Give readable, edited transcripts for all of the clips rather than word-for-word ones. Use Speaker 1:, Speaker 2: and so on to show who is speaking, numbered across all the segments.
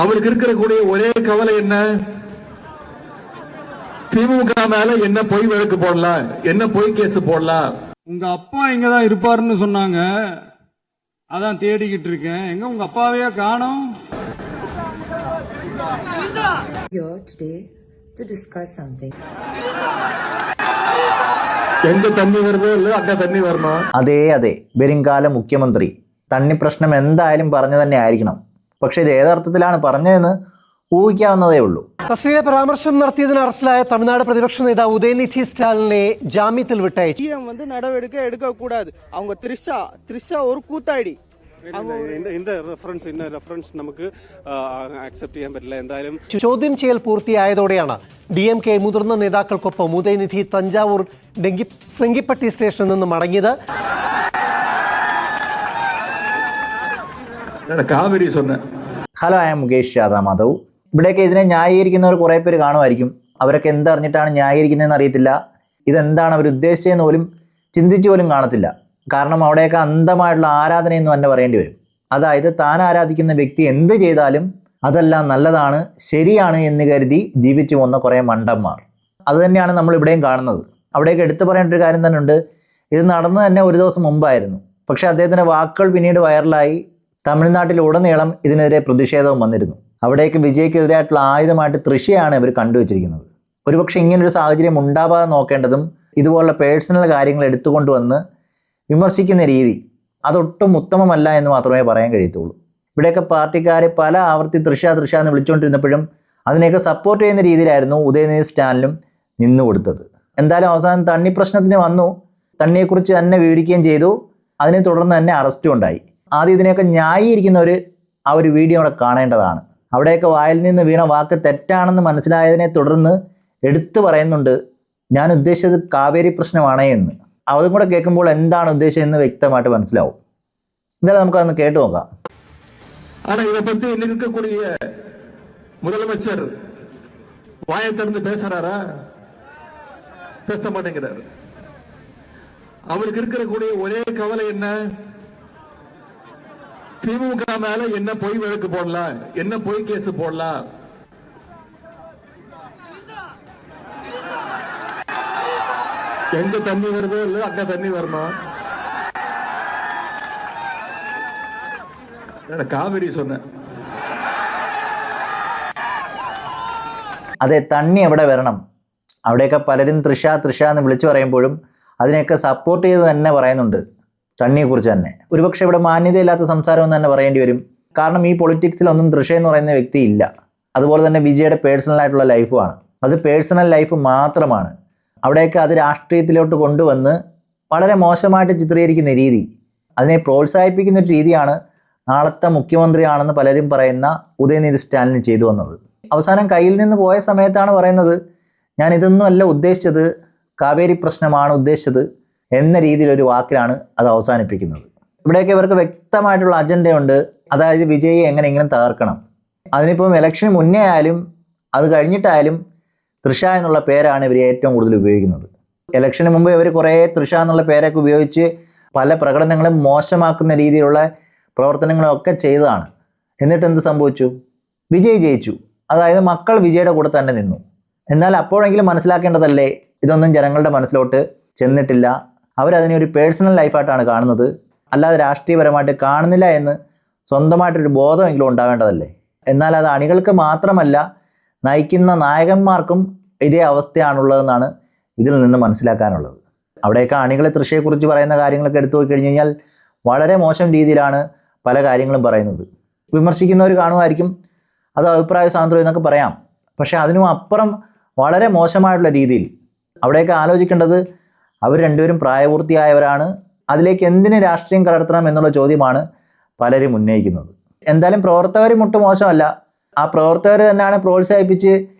Speaker 1: அவருக்கு இருக்கக்கூடிய ஒரே கவலை என்ன? திமுக மேல என்ன பொய் வழக்கு போடலாம், என்ன பொய் கேஸ் போடலாம்.
Speaker 2: உங்க அப்பா இங்கதான் இருப்பாருன்னு சொன்னாங்க, அதான் தேடிக்கிட்டு இருக்கேன். எங்க உங்க அப்பாவையே காணோம்.
Speaker 3: Here today to discuss something.
Speaker 1: எங்க தண்ணி வருதோ இல்ல அங்க തണ്ണി வரணும்.
Speaker 4: അതെ വരുംകാല മുഖ്യമന്ത്രി തണ്ണി പ്രശ്നം എന്തായാലും പറഞ്ഞു തന്നെ ആയിരിക്കണം. പക്ഷെ ഇത് ഏതർത്ഥത്തിലാണ് പറഞ്ഞതെന്ന് ഊഹിക്കാവുന്നതേ ഉള്ളൂ.
Speaker 5: തസ്ലീമിനെ പരാമർശം നടത്തിയതിന് അറസ്റ്റിലായ തമിഴ്നാട് പ്രതിപക്ഷ നേതാവ് ഉദയനിധി സ്റ്റാലിനെ ജാമ്യത്തിൽ വിട്ടയച്ചു.
Speaker 6: நடவடிக்கை எடுக்கக்கூடாது. அவங்க த்ரிஷா ஒரு கூத்தாடி.
Speaker 7: இந்த ரெஃபറൻസ് നമുക്ക് അക്സെപ്റ്റ് ചെയ്യാൻ പറ്റില്ല. എന്തായാലും
Speaker 5: ചോദ്യം ചെയ്യൽ പൂർത്തിയായതോടെയാണ് DMK മുതിർന്ന നേതാക്കൾക്കൊപ്പം ഉദയനിധി തഞ്ചാവൂർ സെങ്കിപ്പട്ടി സ്റ്റേഷനിൽ നിന്ന് മടങ്ങിയത്.
Speaker 4: Hello, I M Mukesh Yadav Madhav. ഇവിടെയൊക്കെ ഇതിനെ ന്യായീകരിക്കുന്നവർ കുറേ പേര് കാണുമായിരിക്കും. അവരൊക്കെ എന്തറിഞ്ഞിട്ടാണ് ന്യായീകരിക്കുന്നതെന്ന് അറിയത്തില്ല. ഇതെന്താണ് അവർ ഉദ്ദേശിച്ചതെന്ന് പോലും ചിന്തിച്ചു പോലും കാണത്തില്ല. കാരണം അവിടെയൊക്കെ അന്ധമായിട്ടുള്ള ആരാധനയെന്ന് തന്നെ പറയേണ്ടി വരും. അതായത് താൻ ആരാധിക്കുന്ന വ്യക്തി എന്ത് ചെയ്താലും അതെല്ലാം നല്ലതാണ്, ശരിയാണ് എന്ന് കരുതി ജീവിച്ചു പോകുന്ന കുറേ മണ്ടന്മാർ. അതുതന്നെയാണ് നമ്മൾ ഇവിടെയും കാണുന്നത്. അവിടെയൊക്കെ എടുത്തു പറയേണ്ട ഒരു കാര്യം തന്നെ ഉണ്ട്. ഇത് നടന്നു തന്നെ ഒരു ദിവസം മുമ്പായിരുന്നു. പക്ഷേ അദ്ദേഹത്തിൻ്റെ വാക്കുകൾ പിന്നീട് വൈറലായി. തമിഴ്നാട്ടിലുടനീളം ഇതിനെതിരെ പ്രതിഷേധവും വന്നിരുന്നു. അവിടേക്ക് വിജയ്ക്കെതിരായിട്ടുള്ള ആയുധമായിട്ട് തൃശയാണ് ഇവർ കണ്ടുവച്ചിരിക്കുന്നത്. ഒരുപക്ഷെ ഇങ്ങനൊരു സാഹചര്യം ഉണ്ടാവാതെ നോക്കേണ്ടതും ഇതുപോലുള്ള പേഴ്സണൽ കാര്യങ്ങൾ എടുത്തുകൊണ്ടുവന്ന് വിമർശിക്കുന്ന രീതി അതൊട്ടും ഉത്തമമല്ല എന്ന് മാത്രമേ പറയാൻ കഴിയത്തുള്ളൂ. ഇവിടെയൊക്കെ പാർട്ടിക്കാരെ പല ആവർത്തി തൃശ എന്ന് വിളിച്ചുകൊണ്ടിരുന്നപ്പോഴും അതിനെയൊക്കെ സപ്പോർട്ട് ചെയ്യുന്ന രീതിയിലായിരുന്നു ഉദയനിധി സ്റ്റാലിനും നിന്നു കൊടുത്തത്. എന്തായാലും അവസാനം തണ്ണി പ്രശ്നത്തിന് വന്നു. തണ്ണിയെക്കുറിച്ച് തന്നെ വിവരിക്കുകയും ചെയ്തു. അതിനെ തുടർന്ന് തന്നെ അറസ്റ്റും ഉണ്ടായി. ആദ്യം ഇതിനെയൊക്കെ ന്യായീകരിക്കുന്നവർ ആ ഒരു വീഡിയോ അവിടെ കാണേണ്ടതാണ്. അവിടെയൊക്കെ വായിൽ നിന്ന് വീണ വാക്ക് തെറ്റാണെന്ന് മനസ്സിലായതിനെ തുടർന്ന് എടുത്തു പറയുന്നുണ്ട്, ഞാൻ ഉദ്ദേശിച്ചത് കാവേരി പ്രശ്നമാണ് എന്ന്. അതും കൂടെ കേൾക്കുമ്പോൾ എന്താണ് ഉദ്ദേശിച്ചതെന്ന് വ്യക്തമായിട്ട് മനസ്സിലാവും. എന്തായാലും നമുക്കതൊന്ന് കേട്ടു നോക്കാം.
Speaker 1: ஆனா இதை பத்தி இன்னைக்கு இருக்கக்கூடிய முதலமைச்சர் வாயை திறந்து பேசுறாரா? பேச மாட்டேங்கிறாரு. அவருக்கு இருக்கக்கூடிய ஒரே கவலை என்ன? திமுக மேல என்ன பொய் வழக்கு போடலாம், என்ன பொய் கேஸ் போடலாம். எங்க தண்ணி வருதோ இல்ல அங்க தண்ணி வரணும். കാവേരി சொன்னேன்.
Speaker 4: അതെ, തണ്ണി എവിടെ വരണം? അവിടെയൊക്കെ പലരും തൃശ എന്ന് വിളിച്ചു പറയുമ്പോഴും അതിനെയൊക്കെ സപ്പോർട്ട് ചെയ്ത് തന്നെ പറയുന്നുണ്ട് തണ്ണിയെക്കുറിച്ച് തന്നെ. ഒരുപക്ഷെ ഇവിടെ മാന്യതയില്ലാത്ത സംസാരം എന്ന് തന്നെ പറയേണ്ടി വരും. കാരണം ഈ പൊളിറ്റിക്സിലൊന്നും തൃശ എന്ന് പറയുന്ന വ്യക്തി ഇല്ല. അതുപോലെ തന്നെ വിജയുടെ പേഴ്സണലായിട്ടുള്ള ലൈഫുമാണ്. അത് പേഴ്സണൽ ലൈഫ് മാത്രമാണ്. അവിടെയൊക്കെ അത് രാഷ്ട്രീയത്തിലോട്ട് കൊണ്ടുവന്ന് വളരെ മോശമായിട്ട് ചിത്രീകരിക്കുന്ന രീതി, അതിനെ പ്രോത്സാഹിപ്പിക്കുന്ന ഒരു രീതിയാണ് നാളത്തെ മുഖ്യമന്ത്രിയാണെന്ന് പലരും പറയുന്ന ഉദയനിധി സ്റ്റാലിന് ചെയ്തു വന്നത്. അവസാനം കയ്യിൽ നിന്ന് പോയ സമയത്താണ് പറയുന്നത്, ഞാൻ ഇതൊന്നുമല്ല ഉദ്ദേശിച്ചത്, കാവേരി പ്രശ്നമാണ് ഉദ്ദേശിച്ചത് എന്ന രീതിയിലൊരു വാക്കിലാണ് അത് അവസാനിപ്പിക്കുന്നത്. ഇവിടെയൊക്കെ ഇവർക്ക് വ്യക്തമായിട്ടുള്ള അജണ്ടയുണ്ട്. അതായത് വിജയെ എങ്ങനെയെങ്കിലും തകർക്കണം. അതിനിപ്പം ഇലക്ഷന് മുന്നേ ആയാലും അത് കഴിഞ്ഞിട്ടായാലും തൃശ എന്നുള്ള പേരാണ് ഇവർ ഏറ്റവും കൂടുതൽ ഉപയോഗിക്കുന്നത്. ഇലക്ഷന് മുമ്പ് ഇവർ കുറേ തൃശ എന്നുള്ള പേരൊക്കെ ഉപയോഗിച്ച് പല പ്രകടനങ്ങളും മോശമാക്കുന്ന രീതിയിലുള്ള പ്രവർത്തനങ്ങളൊക്കെ ചെയ്തതാണ്. എന്നിട്ട് എന്ത് സംഭവിച്ചു? വിജയ് ജയിച്ചു. അതായത് മക്കൾ വിജയുടെ കൂടെ തന്നെ നിന്നു. എന്നാൽ അപ്പോഴെങ്കിലും മനസ്സിലാക്കേണ്ടതല്ലേ, ഇതൊന്നും ജനങ്ങളുടെ മനസ്സിലോട്ട് ചെന്നിട്ടില്ല. അവരതിനെ ഒരു പേഴ്സണൽ ലൈഫായിട്ടാണ് കാണുന്നത്, അല്ലാതെ രാഷ്ട്രീയപരമായിട്ട് കാണുന്നില്ല എന്ന് സ്വന്തമായിട്ടൊരു ബോധമെങ്കിലും ഉണ്ടാവേണ്ടതല്ലേ. എന്നാൽ അത് അണികൾക്ക് മാത്രമല്ല, നയിക്കുന്ന നായകന്മാർക്കും ഇതേ അവസ്ഥയാണുള്ളതെന്നാണ് ഇതിൽ നിന്ന് മനസ്സിലാക്കാനുള്ളത്. അവിടെയൊക്കെ അണികളെ തൃശയെക്കുറിച്ച് പറയുന്ന കാര്യങ്ങളൊക്കെ എടുത്തു പോയി കഴിഞ്ഞ് കഴിഞ്ഞാൽ വളരെ മോശം രീതിയിലാണ് പല കാര്യങ്ങളും പറയുന്നത്. വിമർശിക്കുന്നവർ കാണുമായിരിക്കും, അത് അഭിപ്രായ സ്വാതന്ത്ര്യം എന്നൊക്കെ പറയാം. പക്ഷേ അതിനും അപ്പുറം വളരെ മോശമായിട്ടുള്ള രീതിയിൽ അവിടെയൊക്കെ ആലോചിക്കേണ്ടത് അവർ രണ്ടുപേരും പ്രായപൂർത്തിയായവരാണ്. അതിലേക്ക് എന്തിന് രാഷ്ട്രീയം കലർത്തണം എന്നുള്ള ചോദ്യമാണ് പലരും ഉന്നയിക്കുന്നത്. എന്തായാലും പ്രവർത്തകരും ഒട്ടും മോശമല്ല. ആ പ്രവർത്തകർ തന്നെയാണ് പ്രോത്സാഹിപ്പിച്ച്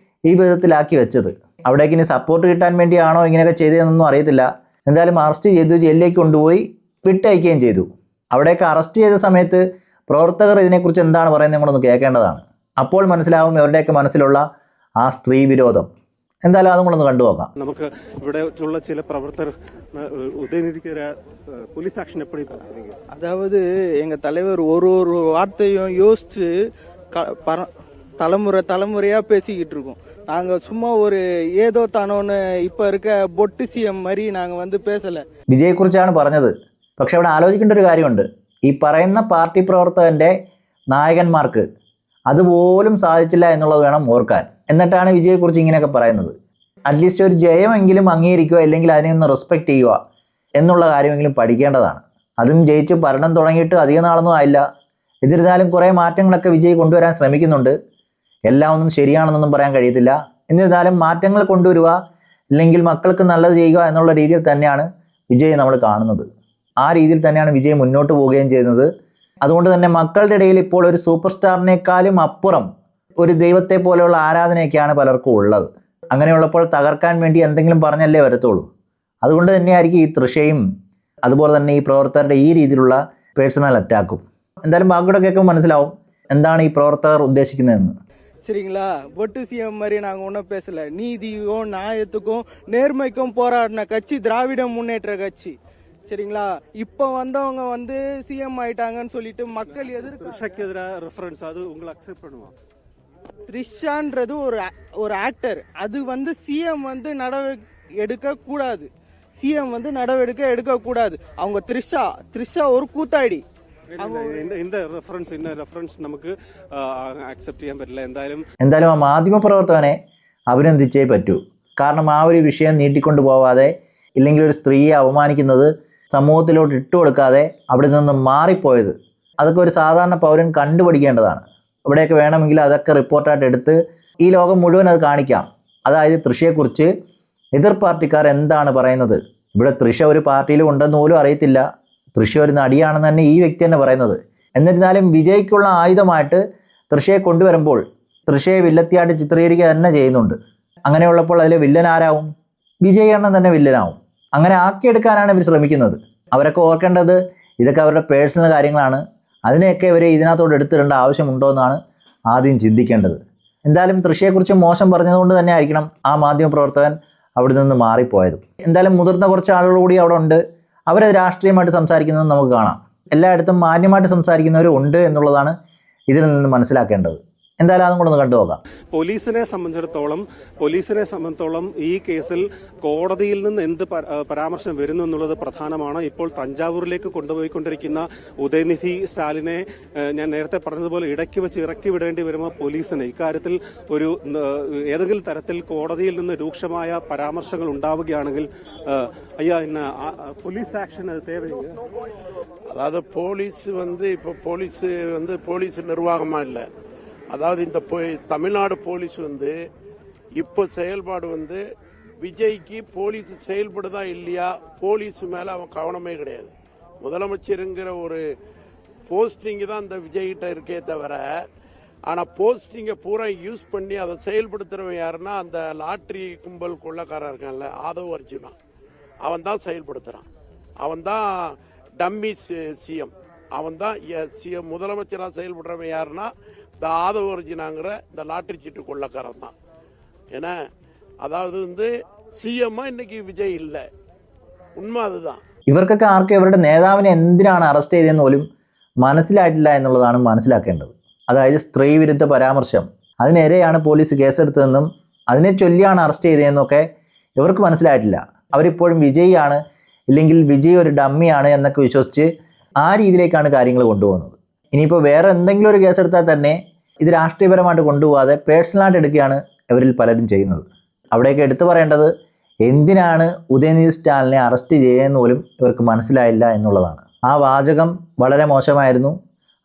Speaker 4: ഈ വിധത്തിലാക്കി വെച്ചത്. അവിടേക്ക് ഇനി സപ്പോർട്ട് കിട്ടാൻ വേണ്ടിയാണോ ഇങ്ങനെയൊക്കെ ചെയ്തതെന്നൊന്നും അറിയത്തില്ല. എന്തായാലും അറസ്റ്റ് ചെയ്തു, ജയിലിലേക്ക് കൊണ്ടുപോയി വിട്ടയക്കുകയും ചെയ്തു. അവിടെയൊക്കെ അറസ്റ്റ് ചെയ്ത സമയത്ത് പ്രവർത്തകർ ഇതിനെക്കുറിച്ച് എന്താണ് പറയുന്നത് നിങ്ങളൊന്ന് കേൾക്കേണ്ടതാണ്. അപ്പോൾ മനസ്സിലാവും ഇവരുടെയൊക്കെ മനസ്സിലുള്ള ആ സ്ത്രീ വിരോധം. എന്തായാലും അതും കൂടെ കണ്ടു നോക്കാം.
Speaker 7: നമുക്ക് ഇവിടെ ഉള്ള ചില പ്രവർത്തകർ உதயநிதிக்கு போலீஸ் ஆக்ஷன் எப்படி பாக்குறீங்க?
Speaker 6: அதாவது எங்க தலைவர் ஒரு வார்த்தையும் யோசிச்சு தலைமுறையாக பேசிக்கிட்டு இருக்கோம். நாங்கள் சும்மா ஒரு ஏதோ தானோன்னு இப்போ இருக்க பொட்டு சிஎம் மாதிரி நாங்கள் வந்து பேசலை.
Speaker 4: വിജയെക്കുറിച്ചാണ് പറഞ്ഞത്. പക്ഷെ അവിടെ ആലോചിക്കേണ്ട ഒരു കാര്യമുണ്ട്. ഈ പറയുന്ന പാർട്ടി പ്രവർത്തകൻ്റെ നായകന്മാർക്ക് അതുപോലും സാധിച്ചില്ല എന്നുള്ളത് വേണം ഓർക്കാൻ. എന്നിട്ടാണ് വിജയെക്കുറിച്ച് ഇങ്ങനെയൊക്കെ പറയുന്നത്. അറ്റ്ലീസ്റ്റ് ഒരു ജയമെങ്കിലും അംഗീകരിക്കുക, അല്ലെങ്കിൽ അതിനെ ഒന്ന് റെസ്പെക്റ്റ് ചെയ്യുക എന്നുള്ള കാര്യമെങ്കിലും പഠിക്കേണ്ടതാണ്. അതും ജയിച്ച് ഭരണം തുടങ്ങിയിട്ട് അധിക നാളൊന്നും ആയില്ല. എന്നിരുന്നാലും കുറേ മാറ്റങ്ങളൊക്കെ വിജയ് കൊണ്ടുവരാൻ ശ്രമിക്കുന്നുണ്ട്. എല്ലാം ഒന്നും ശരിയാണെന്നൊന്നും പറയാൻ കഴിയത്തില്ല. എന്നിരുന്നാലും മാറ്റങ്ങൾ കൊണ്ടുവരിക, അല്ലെങ്കിൽ മക്കൾക്ക് നല്ലത് ചെയ്യുക എന്നുള്ള രീതിയിൽ തന്നെയാണ് വിജയ് നമ്മൾ കാണുന്നത്. ആ രീതിയിൽ തന്നെയാണ് വിജയ് മുന്നോട്ട് പോവുകയും ചെയ്യുന്നത്. അതുകൊണ്ട് തന്നെ മക്കളുടെ ഇടയിൽ ഇപ്പോൾ ഒരു സൂപ്പർ സ്റ്റാറിനേക്കാളും അപ്പുറം ഒരു ദൈവത്തെ പോലെയുള്ള ആരാധനയൊക്കെയാണ് പലർക്കും ഉള്ളത്. അങ്ങനെയുള്ളപ്പോൾ തകർക്കാൻ വേണ്ടി എന്തെങ്കിലും പറഞ്ഞല്ലേ വരത്തുള്ളൂ. അതുകൊണ്ട് തന്നെയായിരിക്കും ഈ തൃഷയും അതുപോലെ തന്നെ ഈ പ്രവർത്തകരുടെ ഈ രീതിയിലുള്ള പേഴ്സണൽ അറ്റാക്കും. എന്തായാലും ബാക്കിയുടെ കേൾക്കുമ്പോൾ മനസ്സിലാവും എന്താണ് ഈ പ്രവർത്തകർ ഉദ്ദേശിക്കുന്നതെന്ന്.
Speaker 6: சரிங்களா? பொட்டு சிஎம் மாதிரி நாங்கள் ஒன்றும் பேசலை. நீதிக்கும் நியாயத்துக்கும் நேர்மைக்கும் போராடின கட்சி திராவிட முன்னேற்ற கட்சி. சரிங்களா? இப்போ வந்தவங்க வந்து சிஎம் ஆயிட்டாங்கன்னு சொல்லிட்டு மக்கள்
Speaker 7: த்ரிஷாக்கு எதிராக ரெஃபரன்ஸ் அது உங்களை அக்செப்ட் பண்ணுவாங்க?
Speaker 6: த்ரிஷான்றது ஒரு ஆக்டர். அது வந்து சிஎம் வந்து நடவடிக்கை எடுக்கக்கூடாது. சிஎம் வந்து நடவடிக்கை எடுக்கக்கூடாது. அவங்க த்ரிஷா ஒரு கூத்தாடி.
Speaker 7: இந்த റെഫറൻസ് നമുക്ക് അക്സെപ്റ്റ് ചെയ്യാൻ പറ്റില്ല.
Speaker 4: എന്തായാലും ആ മാധ്യമപ്രവർത്തകനെ അഭിനന്ദിച്ചേ പറ്റൂ. കാരണം ആ ഒരു വിഷയം നീട്ടിക്കൊണ്ടു പോവാതെ, ഇല്ലെങ്കിൽ ഒരു സ്ത്രീയെ അപമാനിക്കുന്നത് സമൂഹത്തിലോട്ട് ഇട്ടുകൊടുക്കാതെ അവിടെ നിന്ന് മാറിപ്പോയത്, അതൊക്കെ ഒരു സാധാരണ പൗരൻ കണ്ടുപിടിക്കേണ്ടതാണ്. ഇവിടെയൊക്കെ വേണമെങ്കിൽ അതൊക്കെ റിപ്പോർട്ടായിട്ട് എടുത്ത് ഈ ലോകം മുഴുവൻ അത് കാണിക്കാം. അതായത് തൃഷയെക്കുറിച്ച് എതിർ പാർട്ടിക്കാർ എന്താണ് പറയുന്നത്. ഇവിടെ തൃഷ ഒരു പാർട്ടിയിലും ഉണ്ടെന്ന് പോലും അറിയത്തില്ല. തൃഷ ഒരു നടിയാണെന്ന് തന്നെ ഈ വ്യക്തി തന്നെ പറയുന്നത്. എന്നിരുന്നാലും വിജയ്ക്കുള്ള ആയുധമായിട്ട് തൃഷയെ കൊണ്ടുവരുമ്പോൾ തൃഷയെ വില്ലത്തിയായിട്ട് ചിത്രീകരിക്കുക തന്നെ ചെയ്യുന്നുണ്ട്. അങ്ങനെയുള്ളപ്പോൾ അതിലെ വില്ലൻ ആരാവും? വിജയ് അണ്ണൻ തന്നെ വില്ലനാവും. അങ്ങനെ ആക്കിയെടുക്കാനാണ് ഇവർ ശ്രമിക്കുന്നത്. അവരൊക്കെ ഓർക്കേണ്ടത് ഇതൊക്കെ അവരുടെ പേഴ്സണൽ കാര്യങ്ങളാണ്. അതിനെയൊക്കെ ഇവർ ഇതിനകത്തോട് എടുത്തിടേണ്ട ആവശ്യമുണ്ടോ എന്നാണ് ആദ്യം ചിന്തിക്കേണ്ടത്. എന്തായാലും തൃഷയെക്കുറിച്ച് മോശം പറഞ്ഞതുകൊണ്ട് തന്നെ ആയിരിക്കണം ആ മാധ്യമപ്രവർത്തകൻ അവിടെ നിന്ന് മാറിപ്പോയത്. എന്തായാലും മുതിർന്ന കുറച്ച് ആളുകൾ കൂടി അവിടെ ഉണ്ട്. അവരത് രാഷ്ട്രീയമായിട്ട് സംസാരിക്കുന്നത് നമുക്ക് കാണാം. എല്ലായിടത്തും മാന്യമായിട്ട് സംസാരിക്കുന്നവരും ഉണ്ട് എന്നുള്ളതാണ് ഇതിൽ നിന്ന് മനസ്സിലാക്കേണ്ടത്. എന്തായാലും അതും കൂടെ ഒന്ന് കണ്ടു നോക്കാം.
Speaker 7: പോലീസിനെ സംബന്ധിച്ചിടത്തോളം ഈ കേസിൽ കോടതിയിൽ നിന്ന് എന്ത് പരാമർശം വരുന്നു എന്നുള്ളത് പ്രധാനമാണ്. ഇപ്പോൾ തഞ്ചാവൂരിലേക്ക് കൊണ്ടുപോയിക്കൊണ്ടിരിക്കുന്ന ഉദയനിധി സ്റ്റാലിനെ ഞാൻ നേരത്തെ പറഞ്ഞതുപോലെ ഇടയ്ക്ക് വെച്ച് ഇറക്കി വിടേണ്ടി വരുമ്പോൾ പോലീസിന് ഇക്കാര്യത്തിൽ ഒരു ഏതെങ്കിലും തരത്തിൽ കോടതിയിൽ നിന്ന് രൂക്ഷമായ പരാമർശങ്ങൾ ഉണ്ടാവുകയാണെങ്കിൽ പോലീസ് ആക്ഷൻ അത് தேவைங்க.
Speaker 8: அதாவது போலீஸ் நிர்வாகமா இல்லை. அதாவது இந்த தமிழ்நாடு போலீஸ் இப்போ செயல்பாடு விஜய்க்கு போலீஸ் செயல்படுதா இல்லையா, போலீஸ் மேல அவன் கவனமே கிடையாது. முதலமைச்சருங்கிற ஒரு போஸ்டிங் தான் இந்த விஜய்கிட்ட இருக்கே தவிர, ஆனா போஸ்டிங்கை பூரா யூஸ் பண்ணி அதை செயல்படுத்துறவன் யாருன்னா அந்த லாட்டரி கும்பல் கொள்ளக்காரன் இருக்கான்ல, ஆதவ் அர்ஜுனா, அவன் தான் செயல்படுத்துறான். அவன் தான் டம்மி சிஎம். அவன் தான் சிஎம். முதலமைச்சராக செயல்படுறவன் யாருன்னா இந்த ஆதவ அர்ஜுனாங்கிற இந்த லாட்டரி சீட்டு கொள்ளக்காரன் தான். ஏன்னா അതായത് സിഎം இன்னைக்கு വിജയ് ഇല്ല. ഉണ്മ അതുதான்.
Speaker 4: ഇവർക്കൊക്കെ ആർക്കും ഇവരുടെ നേതാവിനെ എന്തിനാണ് അറസ്റ്റ് ചെയ്തതെന്ന് പോലും മനസ്സിലായിട്ടില്ല എന്നുള്ളതാണ് മനസ്സിലാക്കേണ്ടത്. അതായത് സ്ത്രീ വിരുദ്ധ പരാമർശം, അതിനെതിരെയാണ് പോലീസ് കേസെടുത്തതെന്നും അതിനെ ചൊല്ലിയാണ് അറസ്റ്റ് ചെയ്തതെന്നൊക്കെ ഇവർക്ക് മനസ്സിലായിട്ടില്ല. അവരിപ്പോഴും വിജയ് ആണ്, ഇല്ലെങ്കിൽ വിജയ് ഒരു ഡമ്മിയാണ് എന്നൊക്കെ വിശ്വസിച്ച് ആ രീതിയിലേക്കാണ് കാര്യങ്ങൾ കൊണ്ടുപോകുന്നത്. ഇനിയിപ്പോൾ വേറെ എന്തെങ്കിലും ഒരു കേസെടുത്താൽ തന്നെ ഇത് രാഷ്ട്രീയപരമായിട്ട് കൊണ്ടുപോകാതെ പേഴ്സണലായിട്ട് എടുക്കുകയാണ് ഇവരിൽ പലരും ചെയ്യുന്നത്. അവിടെയൊക്കെ എടുത്തു പറയേണ്ടത് എന്തിനാണ് ഉദയനിധി സ്റ്റാലിനെ അറസ്റ്റ് ചെയ്യുന്നതെന്ന് പോലും ഇവർക്ക് മനസ്സിലായില്ല എന്നുള്ളതാണ്. ആ വാചകം വളരെ മോശമായിരുന്നു.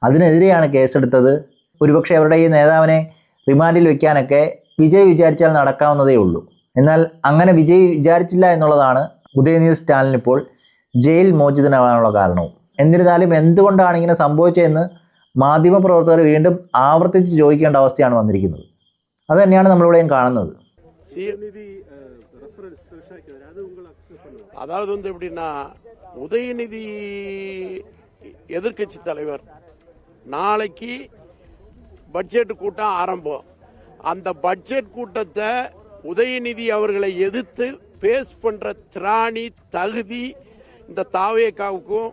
Speaker 4: അതിനെതിരെയാണ് കേസെടുത്തത്. ഒരുപക്ഷെ അവരുടെ ഈ നേതാവിനെ റിമാൻഡിൽ വെക്കാനൊക്കെ വിജയ് വിചാരിച്ചാൽ നടക്കാവുന്നതേ ഉള്ളൂ. എന്നാൽ അങ്ങനെ വിജയ് വിചാരിച്ചില്ല എന്നുള്ളതാണ് ഉദയനിധി സ്റ്റാലിൻ ഇപ്പോൾ ജയിൽ മോചിതനാവാനുള്ള കാരണവും. എന്നിരുന്നാലും എന്തുകൊണ്ടാണ് ഇങ്ങനെ സംഭവിച്ചതെന്ന് മാധ്യമപ്രവർത്തകർ വീണ്ടും ആവർത്തിച്ച് ചോദിക്കേണ്ട അവസ്ഥയാണ് വന്നിരിക്കുന്നത്. അത് തന്നെയാണ് നമ്മളിവിടെയും കാണുന്നത്.
Speaker 8: அதாவது எப்படின்னா, உதயநிதி எதிர்கட்சி தலைவர் நாளைக்கு பட்ஜெட் கூட்டம் ஆரம்பம். அந்த பட்ஜெட் கூட்டத்தை உதயநிதி அவர்களை எதிர்த்து பேஸ் பண்ற திராணி தகுதி இந்த தாவேக்காவுக்கும்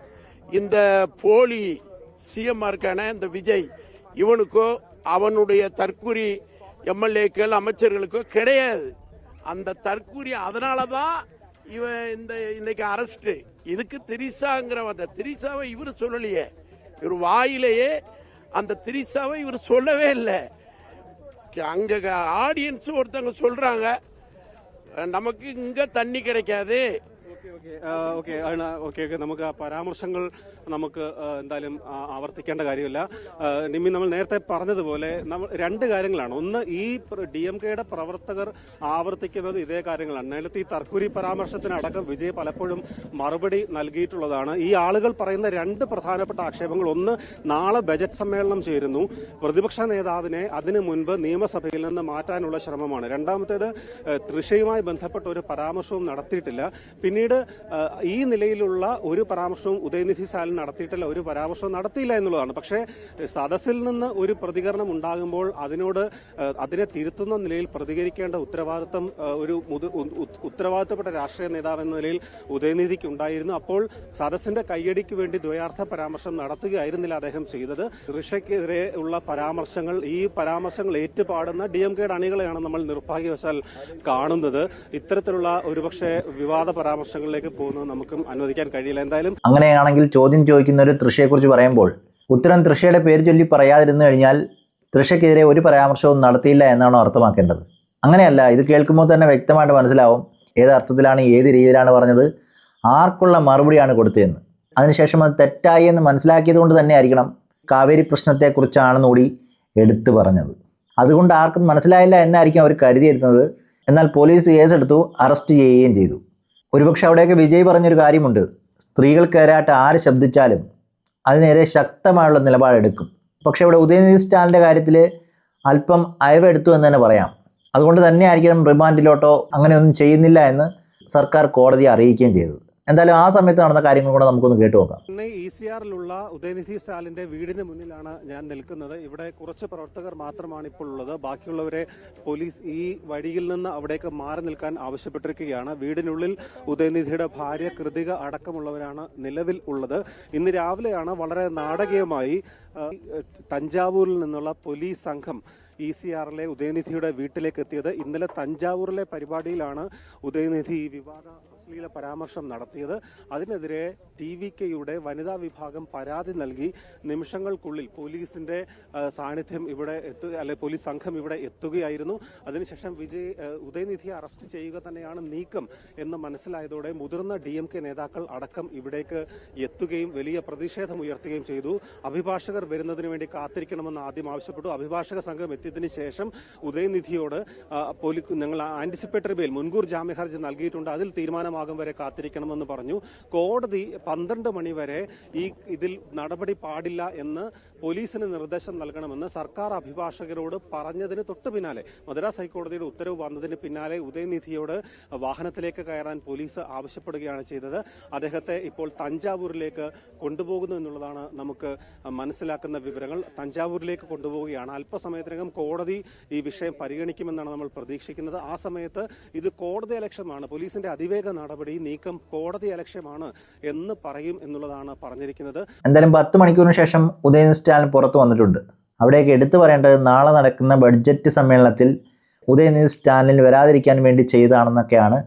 Speaker 8: இந்த போலி சிஎம் இருக்கான இந்த விஜய் இவனுக்கோ அவனுடைய தற்குறி எம்எல்ஏக்கள் அமைச்சர்களுக்கோ கிடையாது. அந்த தற்குறி அதனால தான் இவன் இன்னைக்கு அரெஸ்ட். இதுக்கு திரிசாங்கிற அந்த திரிசாவை இவர் சொல்லலையே, இவர் வாயிலேயே அந்த திரிசாவை இவர் சொல்லவே இல்லை. அங்க ஆடியன்ஸ் ஒருத்தவங்க சொல்றாங்க நமக்கு இங்க தண்ணி கிடைக்காது.
Speaker 7: ഓക്കെ നമുക്ക് ആ പരാമർശങ്ങൾ നമുക്ക് എന്തായാലും ആവർത്തിക്കേണ്ട കാര്യമില്ല. നിമ്മി, നമ്മൾ നേരത്തെ പറഞ്ഞതുപോലെ രണ്ട് കാര്യങ്ങളാണ്. ഒന്ന്, ഈ DMKയുടെ പ്രവർത്തകർ ആവർത്തിക്കുന്നത് ഇതേ കാര്യങ്ങളാണ്. നേരത്തെ ഈ തർക്കുരി പരാമർശത്തിനടക്കം വിജയ് പലപ്പോഴും മറുപടി നൽകിയിട്ടുള്ളതാണ്. ഈ ആളുകൾ പറയുന്ന രണ്ട് പ്രധാനപ്പെട്ട ആക്ഷേപങ്ങൾ: ഒന്ന്, നാളെ ബജറ്റ് സമ്മേളനം ചേരുന്നു, പ്രതിപക്ഷ നേതാവിനെ അതിനു മുൻപ് നിയമസഭയിൽ നിന്ന് മാറ്റാനുള്ള ശ്രമമാണ്. രണ്ടാമത്തേത്, തൃശയുമായി ബന്ധപ്പെട്ട ഒരു പരാമർശവും നടത്തിയിട്ടില്ല. പിന്നീട് ഈ നിലയിലുള്ള ഒരു പരാമർശവും ഉദയനിധി സ്റ്റാലിൻ നടത്തിയിട്ടില്ല, ഒരു പരാമർശവും നടത്തിയില്ല എന്നുള്ളതാണ്. പക്ഷേ സദസ്സിൽ നിന്ന് ഒരു പ്രതികരണം ഉണ്ടാകുമ്പോൾ അതിനെ തിരുത്തുന്ന നിലയിൽ പ്രതികരിക്കേണ്ട ഉത്തരവാദിത്തം ഒരു ഉത്തരവാദിത്തപ്പെട്ട രാഷ്ട്രീയ നേതാവ് എന്ന നിലയിൽ ഉദയനിധിക്ക് ഉണ്ടായിരുന്നു. അപ്പോൾ സദസ്സിന്റെ കയ്യടിക്ക് വേണ്ടി ദ്വയാർത്ഥ പരാമർശം നടത്തുകയായിരുന്നില്ല അദ്ദേഹം ചെയ്തത്. ഋഷയ്ക്കെതിരെ ഉള്ള പരാമർശങ്ങൾ, ഈ പരാമർശങ്ങൾ ഏറ്റുപാടുന്ന DMKയുടെ അണികളെയാണ് നമ്മൾ നിർഭാഗ്യവശാൽ കാണുന്നത്. ഇത്തരത്തിലുള്ള ഒരുപക്ഷെ വിവാദ പരാമർശങ്ങളിലേക്ക് പോകുന്നത് നമുക്കും അനുവദിക്കാൻ കഴിയില്ല. എന്തായാലും
Speaker 4: അങ്ങനെയാണെങ്കിൽ ചോദ്യം ചോദിക്കുന്ന ഒരു തൃഷയെക്കുറിച്ച് പറയുമ്പോൾ ഉത്തരം തൃഷയുടെ പേര് ചൊല്ലി പറയാതിരുന്നു കഴിഞ്ഞാൽ തൃഷയ്ക്കെതിരെ ഒരു പരാമർശവും നടത്തിയില്ല എന്നാണോ അർത്ഥമാക്കേണ്ടത്? അങ്ങനെയല്ല. ഇത് കേൾക്കുമ്പോൾ തന്നെ വ്യക്തമായിട്ട് മനസ്സിലാവും ഏത് അർത്ഥത്തിലാണ്, ഏത് രീതിയിലാണ് പറഞ്ഞത്, ആർക്കുള്ള മറുപടിയാണ് കൊടുത്തതെന്ന്. അതിനുശേഷം അത് തെറ്റായി എന്ന് മനസ്സിലാക്കിയത് കൊണ്ട് തന്നെ ആയിരിക്കണം കാവേരി പ്രശ്നത്തെക്കുറിച്ചാണെന്നുകൂടി എടുത്തു പറഞ്ഞത്. അതുകൊണ്ട് ആർക്കും മനസ്സിലായില്ല എന്നായിരിക്കും അവർ കരുതിയിരുന്നത്. എന്നാൽ പോലീസ് കേസെടുത്തു, അറസ്റ്റ് ചെയ്യുകയും ചെയ്തു. ഒരുപക്ഷെ അവിടെയൊക്കെ വിജയ് പറഞ്ഞൊരു കാര്യമുണ്ട്: സ്ത്രീകൾക്കെതിരായിട്ട് ആര് ശബ്ദിച്ചാലും അതിനെതിരെ ശക്തമായുള്ള നിലപാടെടുക്കും. പക്ഷേ ഇവിടെ ഉദയനിധി സ്റ്റാലിൻ്റെ കാര്യത്തിൽ അല്പം അയവെടുത്തു എന്ന് തന്നെ പറയാം. അതുകൊണ്ട് തന്നെ ആയിരിക്കണം റിമാൻഡിലോട്ടോ അങ്ങനെയൊന്നും ചെയ്യുന്നില്ല എന്ന് സർക്കാർ കോടതിയെ അറിയിക്കുകയും ചെയ്തത്. എന്തായാലും ആ സമയത്ത് നടന്ന കാര്യങ്ങൾ കൂടെ നമുക്കൊന്ന് കേട്ടു നോക്കാം.
Speaker 7: ECRലുള്ള ഉദയനിധി സ്റ്റാലിന്റെ വീടിന് മുന്നിലാണ് ഞാൻ നിൽക്കുന്നത്. ഇവിടെ കുറച്ച് പ്രവർത്തകർ മാത്രമാണ് ഇപ്പോൾ ഉള്ളത്. ബാക്കിയുള്ളവരെ പോലീസ് ഈ വഴിയിൽ നിന്ന് അവിടേക്ക് മാറി നിൽക്കാൻ ആവശ്യപ്പെട്ടിരിക്കുകയാണ്. വീടിനുള്ളിൽ ഉദയനിധിയുടെ ഭാര്യ കൃതിക അടക്കമുള്ളവരാണ് നിലവിൽ ഉള്ളത്. ഇന്ന് രാവിലെയാണ് വളരെ നാടകീയമായി തഞ്ചാവൂരിൽ നിന്നുള്ള പോലീസ് സംഘം ECRലെ ഉദയനിധിയുടെ വീട്ടിലേക്ക് എത്തിയത്. ഇന്നലെ തഞ്ചാവൂരിലെ പരിപാടിയിലാണ് ഉദയനിധി ഈ വിവാദ അശ്ലീല പരാമർശം നടത്തിയത്. അതിനെതിരെ TVKയുടെ വനിതാ വിഭാഗം പരാതി നൽകി. നിമിഷങ്ങൾക്കുള്ളിൽ പോലീസിന്റെ സാന്നിധ്യം ഇവിടെ പോലീസ് സംഘം ഇവിടെ എത്തുകയായിരുന്നു. അതിനുശേഷം ഉദയനിധിയെ അറസ്റ്റ് ചെയ്യുക തന്നെയാണ് നീക്കം എന്ന് മനസ്സിലായതോടെ മുതിർന്ന DMK നേതാക്കൾ അടക്കം ഇവിടേക്ക് എത്തുകയും വലിയ പ്രതിഷേധം ഉയർത്തുകയും ചെയ്തു. അഭിഭാഷകർ വരുന്നതിന് വേണ്ടി കാത്തിരിക്കണമെന്ന് ആദ്യം ആവശ്യപ്പെട്ടു. അഭിഭാഷക സംഘം എത്തിയതിനു ശേഷം ഉദയനിധിയോട് ഞങ്ങൾ ആന്റിസിപ്പേറ്ററി ബെയിൽ, മുൻകൂർ ജാമ്യ ഹർജി നൽകിയിട്ടുണ്ട്, അതിൽ തീരുമാനമാകും വരെ കാത്തിരിക്കണമെന്ന് പറഞ്ഞു. കോടതി 12 മണി വരെ ഇതിൽ നടപടി പാടില്ല എന്ന് പോലീസിന് നിർദ്ദേശം നൽകണമെന്ന് സർക്കാർ അഭിഭാഷകരോട് പറഞ്ഞതിന് തൊട്ടു പിന്നാലെ മദ്രാസ് ഹൈക്കോടതിയുടെ ഉത്തരവ് വന്നതിന് പിന്നാലെ ഉദയനിധിയോട് വാഹനത്തിലേക്ക് കയറാൻ പോലീസ് ആവശ്യപ്പെടുകയാണ് ചെയ്തത്. അദ്ദേഹത്തെ ഇപ്പോൾ തഞ്ചാവൂരിലേക്ക് കൊണ്ടുപോകുന്നു എന്നുള്ളതാണ് നമുക്ക് മനസ്സിലാക്കുന്ന വിവരങ്ങൾ. തഞ്ചാവൂരിലേക്ക് കൊണ്ടുപോവുകയാണ്. അല്പസമയത്തിനകം കോടതി ഈ വിഷയം പരിഗണിക്കുമെന്നാണ് നമ്മൾ പ്രതീക്ഷിക്കുന്നത്. ആ സമയത്ത് ഇത് കോടതി അലക്ഷ്യമാണ്, പോലീസിന്റെ അതിവേഗ നടപടി നീക്കം കോടതി അലക്ഷ്യമാണ് എന്ന് പറയും എന്നുള്ളതാണ് പറഞ്ഞിരിക്കുന്നത്.
Speaker 4: എന്തായാലും 10 മണിക്കൂറിന് ശേഷം ഉദയനിധി സ്റ്റാലിൻ പുറത്തു വന്നിട്ടുണ്ട്. അവിടേക്ക് എടുത്തു പറയേണ്ടത് നാളെ നടക്കുന്ന ബഡ്ജറ്റ് സമ്മേളനത്തിൽ ഉദയനിധി സ്റ്റാലിൻ വരാതിരിക്കാൻ വേണ്ടി ചെയ്തതാണെന്നൊക്കെയാണ്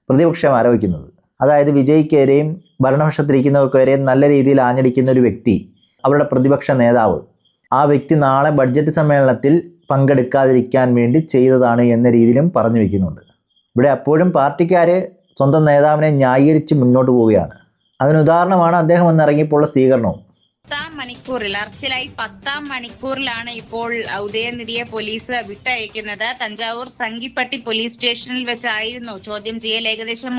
Speaker 4: പ്രതിപക്ഷം ആരോപിക്കുന്നത്. അതായത് വിജയ്ക്കെതിരെയും ഭരണപക്ഷത്തിരിക്കുന്നവർക്കെതിരെയും നല്ല രീതിയിൽ ആഞ്ഞടിക്കുന്ന ഒരു വ്യക്തി, അവരുടെ പ്രതിപക്ഷ നേതാവ്, ആ വ്യക്തി നാളെ ബഡ്ജറ്റ് സമ്മേളനത്തിൽ പങ്കെടുക്കാതിരിക്കാൻ വേണ്ടി ചെയ്തതാണ് എന്ന രീതിയിലും പറഞ്ഞു വയ്ക്കുന്നുണ്ട്. ഇവിടെ അപ്പോഴും പാർട്ടിക്കാർ സ്വന്തം നേതാവിനെ ന്യായീകരിച്ച് മുന്നോട്ട് പോവുകയാണ്. അതിനുദാഹരണമാണ് അദ്ദേഹം വന്നിറങ്ങിയപ്പോൾ സ്വീകരണവും.
Speaker 9: 10 മണിക്കൂറിൽ അറസ്റ്റിലായി 10 മണിക്കൂറിലാണ് ഇപ്പോൾ ഉദയനിധിയെ പോലീസ് വിട്ടയക്കുന്നത്. തഞ്ചാവൂർ സംഗിപ്പട്ടി പോലീസ് സ്റ്റേഷനിൽ വെച്ചായിരുന്നു ചോദ്യം ചെയ്യൽ. ഏകദേശം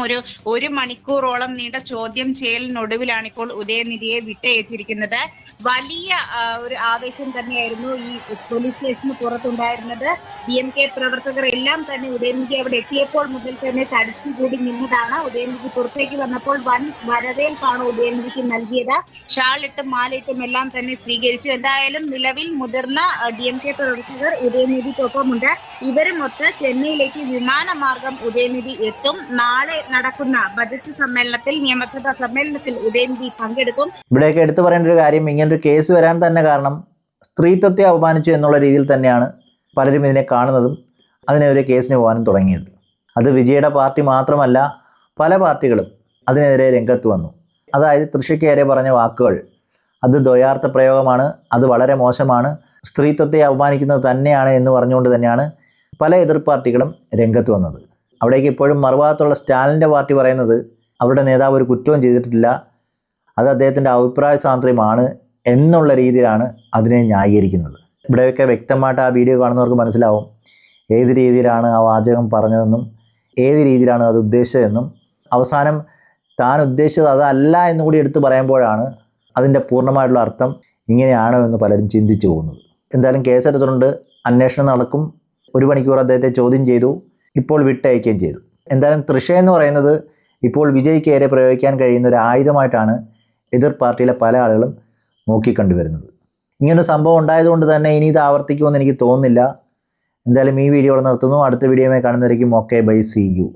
Speaker 9: ഒരു മണിക്കൂറോളം നീണ്ട ചോദ്യം ചെയ്യലിനൊടുവിലാണ് ഇപ്പോൾ ഉദയനിധിയെ വിട്ടയച്ചിരിക്കുന്നത്. വലിയ ഒരു ആവേശം തന്നെയായിരുന്നു ഈ പോലീസ് സ്റ്റേഷന് പുറത്തുണ്ടായിരുന്നത്. DMK പ്രവർത്തകർ എല്ലാം തന്നെ ഉദയനിധി അവിടെ എത്തിയപ്പോൾ മുതൽ തന്നെ തടിച്ചുകൂടി നിന്നതാണ്. ഉദയനിധി പുറത്തേക്ക് വന്നപ്പോൾ വൻ വരവേൽപ്പാണ് ഉദയനിധിക്ക് നൽകിയത്. ഷാളിട്ടും മാലയിട്ടും എല്ലാം തന്നെ സ്വീകരിച്ചു. എന്തായാലും നിലവിൽ മുതിർന്ന DMK പ്രവർത്തകർ ഉദയനിധിക്കൊപ്പമുണ്ട്. ഇവരുമൊത്ത് ചെന്നൈയിലേക്ക് വിമാനമാർഗം ഉദയനിധി എത്തും. നാളെ നടക്കുന്ന ബജറ്റ് സമ്മേളനത്തിൽ, നിയമസഭാ സമ്മേളനത്തിൽ ഉദയനിധി പങ്കെടുക്കും.
Speaker 4: ഇവിടെയൊക്കെ എടുത്തു പറയേണ്ട ഒരു കാര്യം, ഇങ്ങനൊരു കേസ് വരാൻ തന്നെ കാരണം സ്ത്രീത്വത്തെ അപമാനിച്ചു എന്നുള്ള രീതിയിൽ തന്നെയാണ് പലരും ഇതിനെ കാണുന്നതും അതിനെതിരെ കേസിന് പോകാനും തുടങ്ങിയത്. അത് വിജയുടെ പാർട്ടി മാത്രമല്ല, പല പാർട്ടികളും അതിനെതിരെ രംഗത്ത് വന്നു. അതായത് തൃഷയ്ക്കേറെ പറഞ്ഞ വാക്കുകൾ അത് ദ്വയാർത്ഥ പ്രയോഗമാണ്, അത് വളരെ മോശമാണ്, സ്ത്രീത്വത്തെ അപമാനിക്കുന്നത് തന്നെയാണ് എന്ന് പറഞ്ഞുകൊണ്ട് തന്നെയാണ് പല എതിർ പാർട്ടികളും രംഗത്ത് വന്നത്. അവിടേക്ക് ഇപ്പോഴും മറുഭാഗത്തുള്ള സ്റ്റാലിൻ്റെ പാർട്ടി പറയുന്നത് അവരുടെ നേതാവ് ഒരു കുറ്റവും ചെയ്തിട്ടില്ല, അത് അദ്ദേഹത്തിൻ്റെ അഭിപ്രായ സ്വാതന്ത്ര്യമാണ് എന്നുള്ള രീതിയിലാണ് അതിനെ ന്യായീകരിക്കുന്നത്. ഇവിടെയൊക്കെ വ്യക്തമായിട്ട് ആ വീഡിയോ കാണുന്നവർക്ക് മനസ്സിലാവും ഏത് രീതിയിലാണ് ആ വാചകം പറഞ്ഞതെന്നും ഏത് രീതിയിലാണ് അത് ഉദ്ദേശിച്ചതെന്നും. അവസാനം താൻ ഉദ്ദേശിച്ചത് അതല്ല എന്നുകൂടി എടുത്തു പറയുമ്പോഴാണ് അതിൻ്റെ പൂർണ്ണമായിട്ടുള്ള അർത്ഥം ഇങ്ങനെയാണോ എന്ന് പലരും ചിന്തിച്ചു പോകുന്നത്. എന്തായാലും കേസെടുത്തിട്ടുണ്ട്, അന്വേഷണം നടക്കും. 1 മണിക്കൂർ അദ്ദേഹത്തെ ചോദ്യം ചെയ്തു, ഇപ്പോൾ വിട്ടയക്കുകയും ചെയ്തു. എന്തായാലും തൃഷ എന്ന് പറയുന്നത് ഇപ്പോൾ വിജയ്ക്കേറെ പ്രയോഗിക്കാൻ കഴിയുന്ന ഒരു ആയുധമായിട്ടാണ് എതിർ പാർട്ടിയിലെ പല ആളുകളും നോക്കിക്കണ്ടുവരുന്നത്. ഇങ്ങനൊരു സംഭവം ഉണ്ടായതുകൊണ്ട് തന്നെ ഇനി ഇത് ആവർത്തിക്കുമെന്ന് എനിക്ക് തോന്നുന്നില്ല. എന്തായാലും ഈ വീഡിയോ നിർത്തുന്നു. അടുത്ത വീഡിയോയുമായി കാണുന്നവരേക്കും ഓക്കെ, ബൈ, സീ യു.